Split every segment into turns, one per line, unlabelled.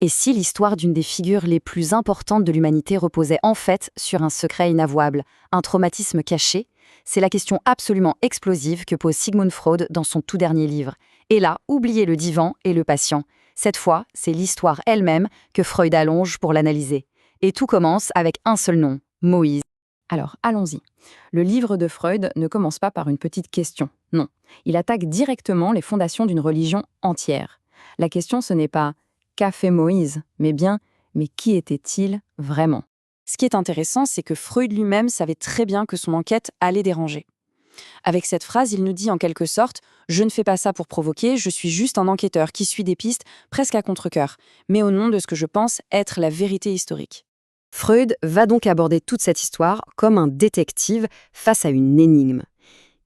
Et si l'histoire d'une des figures les plus importantes de l'humanité reposait en fait sur un secret inavouable, un traumatisme caché? C'est la question absolument explosive que pose Sigmund Freud dans son tout dernier livre. Et là, oubliez le divan et le patient. Cette fois, c'est l'histoire elle-même que Freud allonge pour l'analyser. Et tout commence avec un seul nom, Moïse.
Alors, allons-y. Le livre de Freud ne commence pas par une petite question. Non, il attaque directement les fondations d'une religion entière. La question, ce n'est pas qu'a fait Moïse, mais bien mais qui était-il vraiment? Ce qui est intéressant, c'est que Freud lui-même savait très bien que son enquête allait déranger. Avec cette phrase, il nous dit en quelque sorte « Je ne fais pas ça pour provoquer, je suis juste un enquêteur qui suit des pistes presque à contre-cœur, mais au nom de ce que je pense être la vérité historique. »
Freud va donc aborder toute cette histoire comme un détective face à une énigme.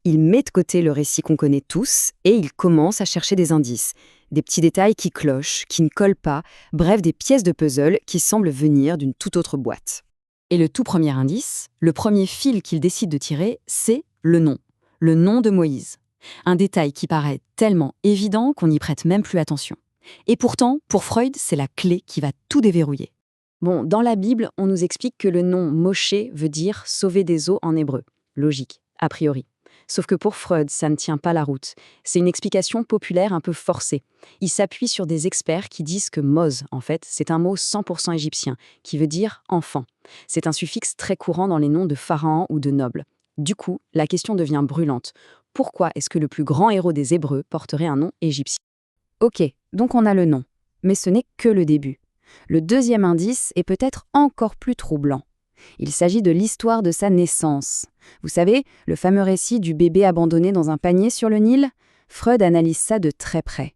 Il met de côté le récit qu'on connaît tous et il commence à chercher des indices, des petits détails qui clochent, qui ne collent pas, bref des pièces de puzzle qui semblent venir d'une toute autre boîte.
Et le tout premier indice, le premier fil qu'il décide de tirer, c'est le nom de Moïse. Un détail qui paraît tellement évident qu'on n'y prête même plus attention. Et pourtant, pour Freud, c'est la clé qui va tout déverrouiller. Bon, dans la Bible, on nous explique que le nom Moshe veut dire « sauver des eaux » en hébreu. Logique, a priori. Sauf que pour Freud, ça ne tient pas la route. C'est une explication populaire un peu forcée. Il s'appuie sur des experts qui disent que Moz, en fait, c'est un mot 100% égyptien, qui veut dire « enfant ». C'est un suffixe très courant dans les noms de pharaons ou de nobles. Du coup, la question devient brûlante. Pourquoi est-ce que le plus grand héros des Hébreux porterait un nom égyptien?
Ok, donc on a le nom, mais ce n'est que le début. Le deuxième indice est peut-être encore plus troublant. Il s'agit de l'histoire de sa naissance. Vous savez, le fameux récit du bébé abandonné dans un panier sur le Nil? Freud analyse ça de très près.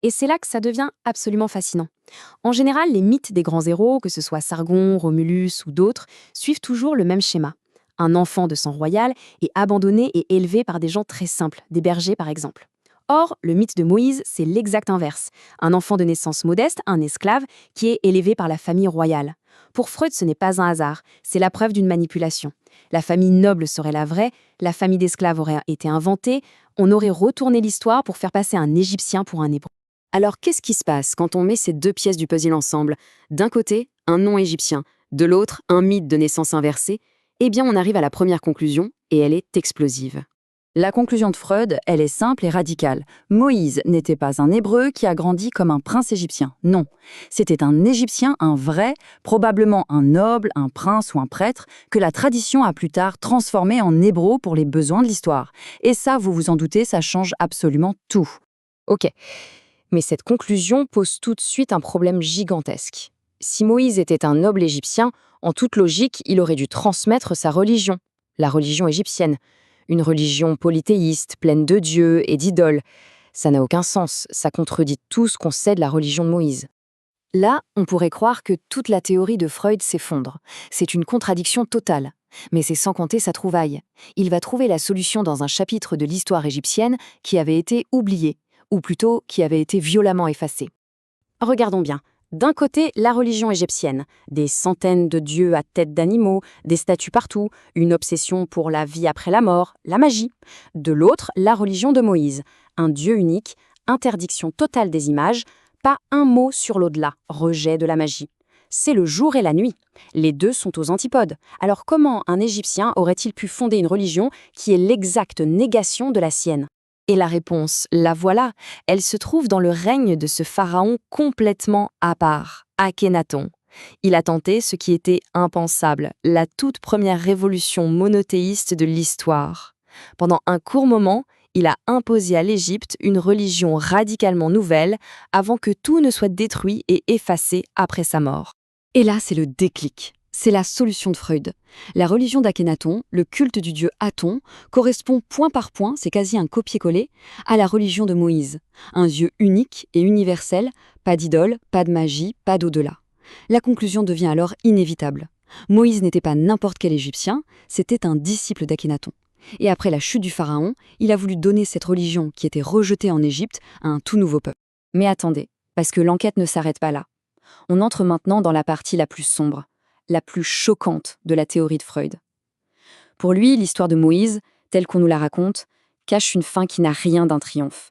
Et c'est là que ça devient absolument fascinant. En général, les mythes des grands héros, que ce soit Sargon, Romulus ou d'autres, suivent toujours le même schéma. Un enfant de sang royal est abandonné et élevé par des gens très simples, des bergers par exemple. Or, le mythe de Moïse, c'est l'exact inverse. Un enfant de naissance modeste, un esclave, qui est élevé par la famille royale. Pour Freud, ce n'est pas un hasard, c'est la preuve d'une manipulation. La famille noble serait la vraie, la famille d'esclaves aurait été inventée, on aurait retourné l'histoire pour faire passer un Égyptien pour un Hébreu.
Alors qu'est-ce qui se passe quand on met ces deux pièces du puzzle ensemble? D'un côté, un nom égyptien, de l'autre, un mythe de naissance inversée. Eh bien, on arrive à la première conclusion, et elle est explosive. La conclusion de Freud, elle est simple et radicale. Moïse n'était pas un Hébreu qui a grandi comme un prince égyptien. Non, c'était un Égyptien, un vrai, probablement un noble, un prince ou un prêtre, que la tradition a plus tard transformé en hébreu pour les besoins de l'histoire. Et ça, vous vous en doutez, ça change absolument tout.
Ok, mais cette conclusion pose tout de suite un problème gigantesque. Si Moïse était un noble égyptien, en toute logique, il aurait dû transmettre sa religion, la religion égyptienne. Une religion polythéiste, pleine de dieux et d'idoles. Ça n'a aucun sens, ça contredit tout ce qu'on sait de la religion de Moïse. Là, on pourrait croire que toute la théorie de Freud s'effondre. C'est une contradiction totale. Mais c'est sans compter sa trouvaille. Il va trouver la solution dans un chapitre de l'histoire égyptienne qui avait été oublié, ou plutôt qui avait été violemment effacé. Regardons bien. D'un côté, la religion égyptienne, des centaines de dieux à tête d'animaux, des statues partout, une obsession pour la vie après la mort, la magie. De l'autre, la religion de Moïse, un dieu unique, interdiction totale des images, pas un mot sur l'au-delà, rejet de la magie. C'est le jour et la nuit. Les deux sont aux antipodes. Alors comment un Égyptien aurait-il pu fonder une religion qui est l'exacte négation de la sienne? Et la réponse, la voilà, elle se trouve dans le règne de ce pharaon complètement à part, Akhénaton. Il a tenté ce qui était impensable, la toute première révolution monothéiste de l'histoire. Pendant un court moment, il a imposé à l'Égypte une religion radicalement nouvelle avant que tout ne soit détruit et effacé après sa mort.
Et là, c'est le déclic. C'est la solution de Freud. La religion d'Akhénaton, le culte du dieu Aton, correspond point par point, c'est quasi un copier-coller, à la religion de Moïse. Un dieu unique et universel, pas d'idole, pas de magie, pas d'au-delà. La conclusion devient alors inévitable. Moïse n'était pas n'importe quel Égyptien, c'était un disciple d'Akhénaton. Et après la chute du pharaon, il a voulu donner cette religion qui était rejetée en Égypte à un tout nouveau peuple. Mais attendez, parce que l'enquête ne s'arrête pas là. On entre maintenant dans la partie la plus sombre, la plus choquante de la théorie de Freud. Pour lui, l'histoire de Moïse, telle qu'on nous la raconte, cache une fin qui n'a rien d'un triomphe.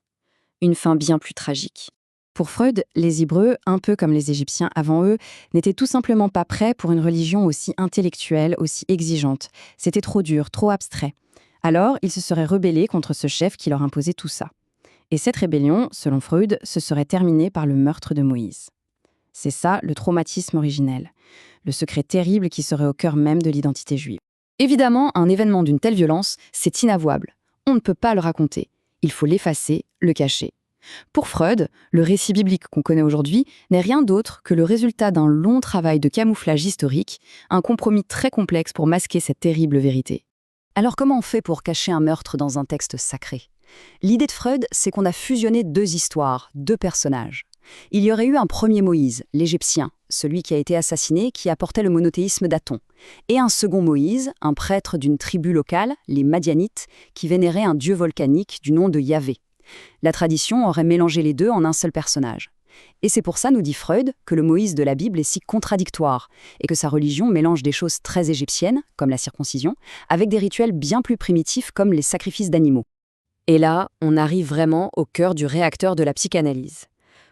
Une fin bien plus tragique. Pour Freud, les Hébreux, un peu comme les Égyptiens avant eux, n'étaient tout simplement pas prêts pour une religion aussi intellectuelle, aussi exigeante. C'était trop dur, trop abstrait. Alors, ils se seraient rebellés contre ce chef qui leur imposait tout ça. Et cette rébellion, selon Freud, se serait terminée par le meurtre de Moïse. C'est ça, le traumatisme originel. Le secret terrible qui serait au cœur même de l'identité juive. Évidemment, un événement d'une telle violence, c'est inavouable. On ne peut pas le raconter. Il faut l'effacer, le cacher. Pour Freud, le récit biblique qu'on connaît aujourd'hui n'est rien d'autre que le résultat d'un long travail de camouflage historique, un compromis très complexe pour masquer cette terrible vérité. Alors comment on fait pour cacher un meurtre dans un texte sacré ? L'idée de Freud, c'est qu'on a fusionné deux histoires, deux personnages. Il y aurait eu un premier Moïse, l'Égyptien, celui qui a été assassiné, qui apportait le monothéisme d'Aton, et un second Moïse, un prêtre d'une tribu locale, les Madianites, qui vénérait un dieu volcanique du nom de Yahvé. La tradition aurait mélangé les deux en un seul personnage. Et c'est pour ça, nous dit Freud, que le Moïse de la Bible est si contradictoire, et que sa religion mélange des choses très égyptiennes, comme la circoncision, avec des rituels bien plus primitifs comme les sacrifices d'animaux. Et là, on arrive vraiment au cœur du réacteur de la psychanalyse.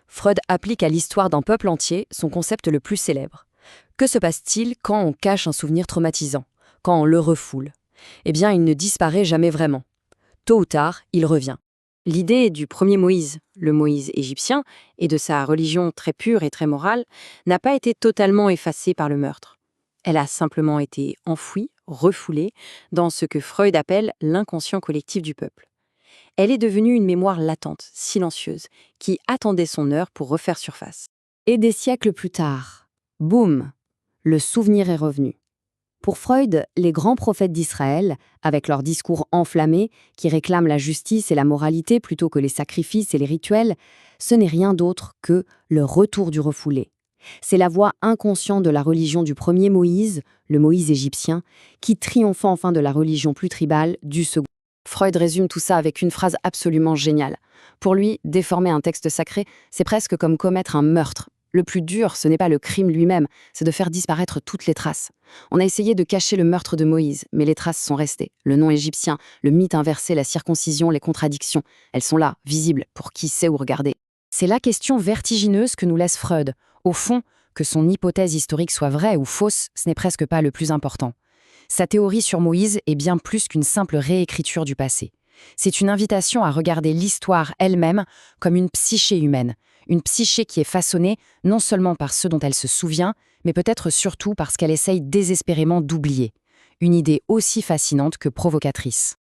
Freud applique à l'histoire d'un peuple entier son concept le plus célèbre. Que se passe-t-il quand on cache un souvenir traumatisant, quand on le refoule ? Eh bien, il ne disparaît jamais vraiment. Tôt ou tard, il revient. L'idée du premier Moïse, le Moïse égyptien, et de sa religion très pure et très morale, n'a pas été totalement effacée par le meurtre. Elle a simplement été enfouie, refoulée, dans ce que Freud appelle l'inconscient collectif du peuple. Elle est devenue une mémoire latente, silencieuse, qui attendait son heure pour refaire surface. Et des siècles plus tard, boum, le souvenir est revenu. Pour Freud, les grands prophètes d'Israël, avec leurs discours enflammés, qui réclament la justice et la moralité plutôt que les sacrifices et les rituels, ce n'est rien d'autre que le retour du refoulé. C'est la voix inconsciente de la religion du premier Moïse, le Moïse égyptien, qui triomphe enfin de la religion plus tribale du second. Freud résume tout ça avec une phrase absolument géniale. Pour lui, déformer un texte sacré, c'est presque comme commettre un meurtre. Le plus dur, ce n'est pas le crime lui-même, c'est de faire disparaître toutes les traces. On a essayé de cacher le meurtre de Moïse, mais les traces sont restées. Le nom égyptien, le mythe inversé, la circoncision, les contradictions, elles sont là, visibles, pour qui sait où regarder. C'est la question vertigineuse que nous laisse Freud. Au fond, que son hypothèse historique soit vraie ou fausse, ce n'est presque pas le plus important. Sa théorie sur Moïse est bien plus qu'une simple réécriture du passé. C'est une invitation à regarder l'histoire elle-même comme une psyché humaine, une psyché qui est façonnée non seulement par ceux dont elle se souvient, mais peut-être surtout parce qu'elle essaye désespérément d'oublier. Une idée aussi fascinante que provocatrice.